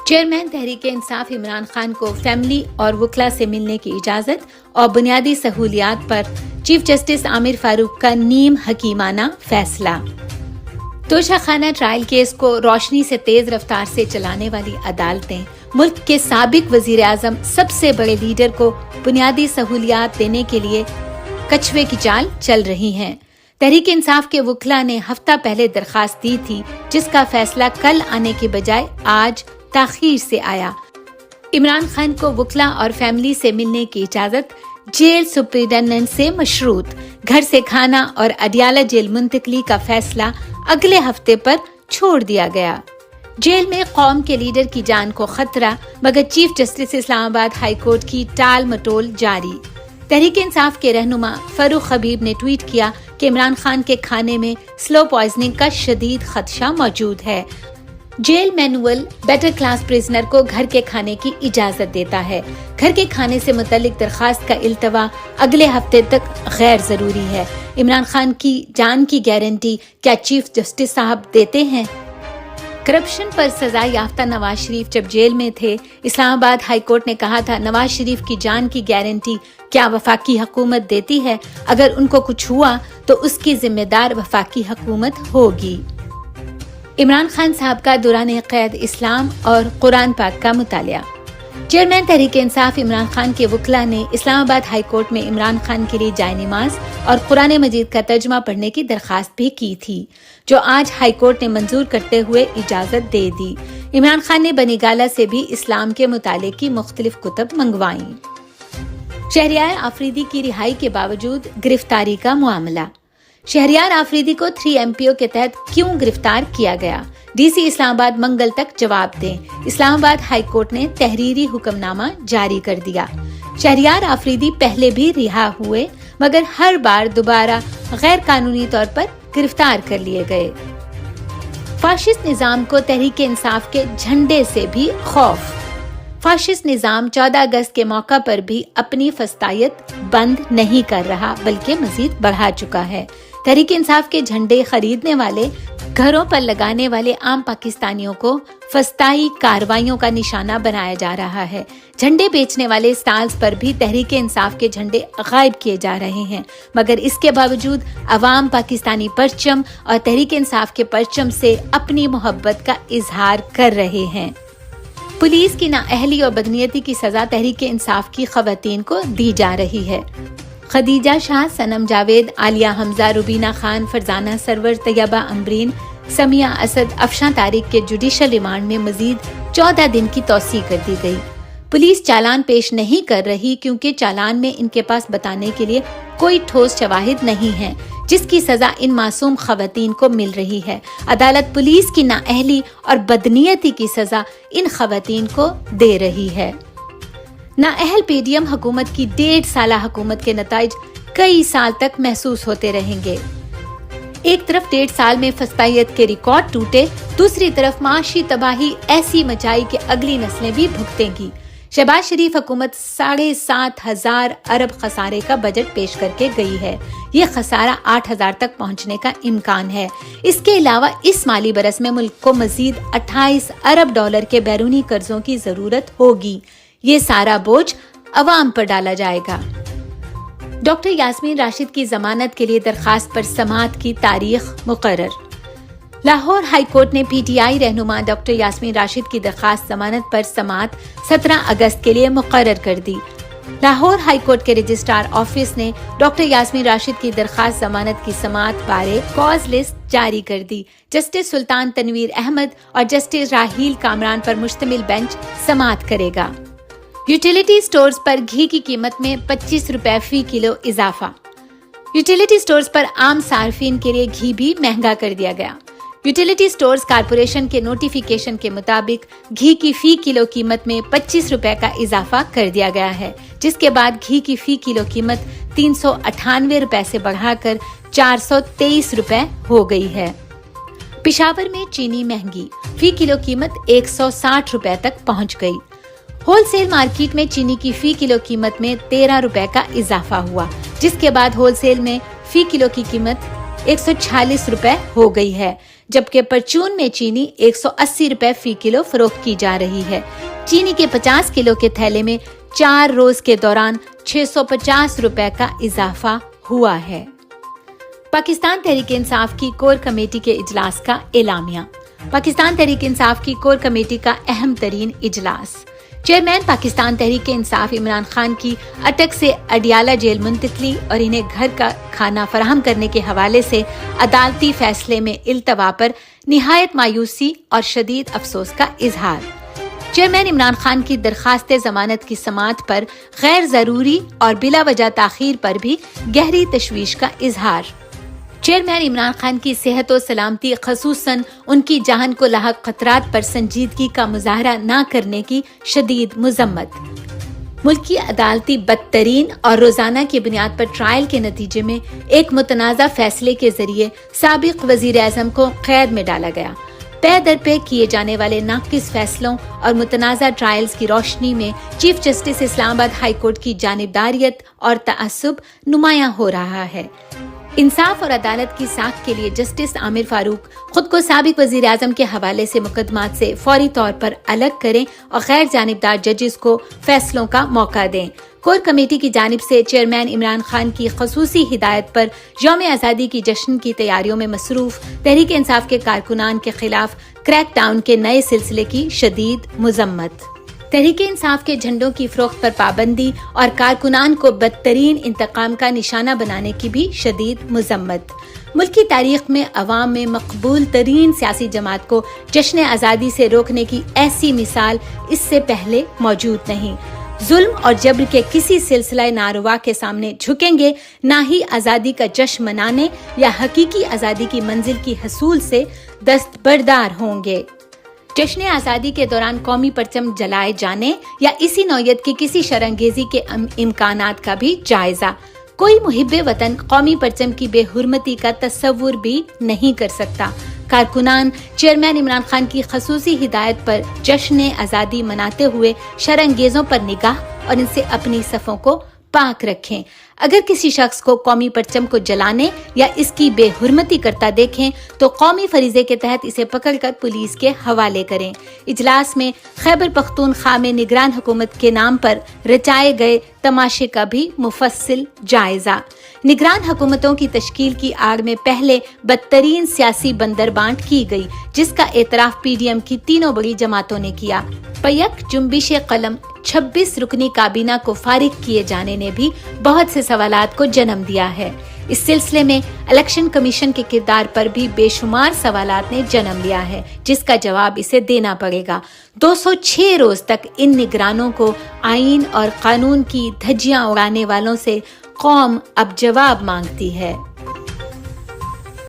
Chairman Tehreek Insaf Imran Khan کو family اور وکلا سے ملنے کی اجازت اور بنیادی سہولیات پر چیف جسٹس عامر فاروق کا نیم حکیمانہ فیصلہ۔ توشہ خانہ ٹرائل کیس کو روشنی سے تیز رفتار سے چلانے والی عدالتیں ملک کے سابق وزیر اعظم سب سے بڑے لیڈر کو بنیادی سہولیات دینے کے لیے کچھوے کی چال چل رہی ہیں۔ تحریک انصاف کے وکلا نے ہفتہ پہلے درخواست دی تھی، جس کا فیصلہ کل آنے کے بجائے آج تاخیر سے آیا۔ عمران خان کو وکلا اور فیملی سے ملنے کی اجازت جیل سپرنٹینڈنٹ سے مشروط، گھر سے کھانا اور اڈیالہ جیل منتقلی کا فیصلہ اگلے ہفتے پر چھوڑ دیا گیا۔ جیل میں قوم کے لیڈر کی جان کو خطرہ، مگر چیف جسٹس اسلام آباد ہائی کورٹ کی ٹال مٹول جاری۔ تحریک انصاف کے رہنما فاروق حبیب نے ٹویٹ کیا کہ عمران خان کے کھانے میں سلو پوائزننگ کا شدید خدشہ موجود ہے۔ Jail manual better class prisoner کو گھر کے کھانے کی اجازت دیتا ہے۔ گھر کے کھانے سے متعلق درخواست کا التوا اگلے ہفتے تک غیر ضروری ہے۔ عمران خان کی جان کی گارنٹی کیا چیف جسٹس صاحب دیتے ہیں؟ کرپشن پر سزا یافتہ نواز شریف جب جیل میں تھے، اسلام آباد ہائی کورٹ نے کہا تھا نواز شریف کی جان کی گارنٹی کیا وفاقی حکومت دیتی ہے؟ اگر ان کو کچھ ہوا تو اس کی ذمہ دار وفاقی حکومت ہوگی۔ عمران خان صاحب کا دوران قید اسلام اور قرآن پاک کا مطالعہ۔ چیئرمین تحریک انصاف عمران خان کے وکلا نے اسلام آباد ہائی کورٹ میں عمران خان کے لیے جائے نماز اور قرآن مجید کا ترجمہ پڑھنے کی درخواست بھی کی تھی، جو آج ہائی کورٹ نے منظور کرتے ہوئے اجازت دے دی۔ عمران خان نے بنی گالہ سے بھی اسلام کے مطالعے کی مختلف کتب منگوائیں۔ شہریار آفریدی کی رہائی کے باوجود گرفتاری کا معاملہ۔ شہریار آفریدی کو 3 MPO کے تحت کیوں گرفتار کیا گیا؟ ڈی سی اسلام آباد منگل تک جواب دیں۔ اسلام آباد ہائی کورٹ نے تحریری حکم نامہ جاری کر دیا۔ شہریار آفریدی پہلے بھی رہا ہوئے، مگر ہر بار دوبارہ غیر قانونی طور پر گرفتار کر لیے گئے۔ فاشسٹ نظام کو تحریک انصاف کے جھنڈے سے بھی خوف۔ فاشسٹ نظام 14 اگست کے موقع پر بھی اپنی فسطائیت بند نہیں کر رہا، بلکہ مزید بڑھا چکا ہے۔ تحریک انصاف کے جھنڈے خریدنے والے، گھروں پر لگانے والے عام پاکستانیوں کو فسطائی کارروائیوں کا نشانہ بنایا جا رہا ہے۔ جھنڈے بیچنے والے سٹالز پر بھی تحریک انصاف کے جھنڈے غائب کیے جا رہے ہیں، مگر اس کے باوجود عوام پاکستانی پرچم اور تحریک انصاف کے پرچم سے اپنی محبت کا اظہار کر رہے ہیں۔ پولیس کی نااہلی اور بدنیتی کی سزا تحریک انصاف کی خواتین کو دی جا رہی ہے۔ خدیجہ شاہ، صنم جاوید، عالیہ حمزہ، روبینہ خان، فرزانہ سرور، طیبہ امبرین، سمیہ اسد، افشاں طارق کے جوڈیشل ریمانڈ میں مزید 14 دن کی توسیع کر دی گئی۔ پولیس چالان پیش نہیں کر رہی کیونکہ چالان میں ان کے پاس بتانے کے لیے کوئی ٹھوس شواہد نہیں ہیں، جس کی سزا ان معصوم خواتین کو مل رہی ہے۔ عدالت پولیس کی نااہلی اور بدنیتی کی سزا ان خواتین کو دے رہی ہے۔ نااہل پی ڈی ایم حکومت کی 1.5 سالہ حکومت کے نتائج کئی سال تک محسوس ہوتے رہیں گے۔ ایک طرف 1.5 سال میں فسطائیت کے ریکارڈ ٹوٹے، دوسری طرف معاشی تباہی ایسی مچائی کہ اگلی نسلیں بھی بھگتیں گی۔ شہباز شریف حکومت 7,500 ارب خسارے کا بجٹ پیش کر کے گئی ہے۔ یہ خسارہ 8,000 تک پہنچنے کا امکان ہے۔ اس کے علاوہ اس مالی برس میں ملک کو مزید 28 ارب ڈالر کے بیرونی قرضوں کی ضرورت ہوگی۔ یہ سارا بوجھ عوام پر ڈالا جائے گا۔ ڈاکٹر یاسمین راشد کی ضمانت کے لیے درخواست پر سماعت کی تاریخ مقرر۔ لاہور ہائی کورٹ نے پی ٹی آئی رہنما ڈاکٹر یاسمین راشد کی درخواست ضمانت پر سماعت 17 اگست کے لیے مقرر کر دی۔ لاہور ہائی کورٹ کے رجسٹرار آفس نے ڈاکٹر یاسمین راشد کی درخواست ضمانت کی سماعت بارے کاز لسٹ جاری کر دی۔ جسٹس سلطان تنویر احمد اور جسٹس راہیل کامران پر مشتمل بینچ سماعت کرے گا۔ یوٹیلیٹی سٹورز پر گھی کی قیمت میں 25 روپے فی کلو اضافہ۔ یوٹیلیٹی سٹورز پر عام صارفین کے لیے گھی بھی مہنگا کر دیا گیا۔ یوٹیلیٹی سٹورز کارپوریشن کے نوٹیفیکیشن کے مطابق گھی کی فی کلو قیمت میں 25 روپے کا اضافہ کر دیا گیا ہے، جس کے بعد گھی کی فی کلو قیمت 398 روپے سے بڑھا کر 423 روپے ہو گئی ہے۔ پشاور میں چینی مہنگی، فی کلو قیمت 160 روپے تک پہنچ گئی۔ ہول سیل مارکیٹ میں چینی کی فی کلو قیمت میں 13 روپے کا اضافہ ہوا، جس کے بعد ہول سیل میں فی کلو کی قیمت 146 روپے ہو گئی ہے۔ جبکہ پرچون میں چینی 180 روپے فی کلو فروخت کی جا رہی ہے۔ چینی کے 50 کلو کے تھیلے میں 4 روز کے دوران 650 روپے کا اضافہ ہوا ہے۔ پاکستان تحریک انصاف کی کور کمیٹی کے اجلاس کا اعلامیہ۔ پاکستان تحریک انصاف کی کور کمیٹی کا اہم ترین اجلاس۔ چیئرمین پاکستان تحریک انصاف عمران خان کی اٹک سے اڈیالہ جیل منتقلی اور انہیں گھر کا کھانا فراہم کرنے کے حوالے سے عدالتی فیصلے میں التوا پر نہایت مایوسی اور شدید افسوس کا اظہار۔ چیئرمین عمران خان کی درخواست ضمانت کی سماعت پر غیر ضروری اور بلا وجہ تاخیر پر بھی گہری تشویش کا اظہار۔ چیئرمین عمران خان کی صحت و سلامتی خصوصاً ان کی جان کو لاحق خطرات پر سنجیدگی کا مظاہرہ نہ کرنے کی شدید مذمت۔ ملکی عدالتی بدترین اور روزانہ کی بنیاد پر ٹرائل کے نتیجے میں ایک متنازع فیصلے کے ذریعے سابق وزیر اعظم کو قید میں ڈالا گیا۔ پے در پے کیے جانے والے ناقص فیصلوں اور متنازع ٹرائلز کی روشنی میں چیف جسٹس اسلام آباد ہائی کورٹ کی جانبداریت اور تعصب نمایاں ہو رہا ہے۔ انصاف اور عدالت کی ساکھ کے لیے جسٹس عامر فاروق خود کو سابق وزیر اعظم کے حوالے سے مقدمات سے فوری طور پر الگ کریں اور غیر جانبدار ججز کو فیصلوں کا موقع دیں۔ کور کمیٹی کی جانب سے چیئرمین عمران خان کی خصوصی ہدایت پر یوم آزادی کی جشن کی تیاریوں میں مصروف تحریک انصاف کے کارکنان کے خلاف کریک ڈاؤن کے نئے سلسلے کی شدید مذمت۔ تحریک انصاف کے جھنڈوں کی فروخت پر پابندی اور کارکنان کو بدترین انتقام کا نشانہ بنانے کی بھی شدید مذمت۔ ملکی تاریخ میں عوام میں مقبول ترین سیاسی جماعت کو جشن آزادی سے روکنے کی ایسی مثال اس سے پہلے موجود نہیں۔ ظلم اور جبر کے کسی سلسلہ ناروا کے سامنے جھکیں گے، نہ ہی آزادی کا جشن منانے یا حقیقی آزادی کی منزل کی حصول سے دستبردار ہوں گے۔ جشن آزادی کے دوران قومی پرچم جلائے جانے یا اسی نوعیت کی کسی شرانگیزی کے امکانات کا بھی جائزہ۔ کوئی محب وطن قومی پرچم کی بے حرمتی کا تصور بھی نہیں کر سکتا۔ کارکنان چیئرمین عمران خان کی خصوصی ہدایت پر جشن آزادی مناتے ہوئے شرانگیزوں پر نگاہ اور ان سے اپنی صفوں کو پاک رکھیں۔ اگر کسی شخص کو قومی پرچم کو جلانے یا اس کی بے حرمتی کرتا دیکھیں تو قومی فریضے کے تحت اسے پکڑ کر پولیس کے حوالے کریں۔ اجلاس میں خیبر پختونخوا میں نگران حکومت کے نام پر رچائے گئے تماشے کا بھی مفصل جائزہ۔ نگران حکومتوں کی تشکیل کی آڑ میں پہلے بدترین سیاسی بندربانٹ کی گئی، جس کا اعتراف پی ڈی ایم کی تینوں بڑی جماعتوں نے کیا۔ پیک جنبش قلم 26 رکنی کابینہ کو فارغ کیے جانے نے بھی بہت سے سوالات کو جنم دیا ہے۔ اس سلسلے میں الیکشن کمیشن کے کردار پر بھی بے شمار سوالات نے جنم لیا ہے، جس کا جواب اسے دینا پڑے گا۔ 206 روز تک ان نگرانوں کو آئین اور قانون کی دھجیاں اڑانے والوں سے قوم اب جواب مانگتی ہے۔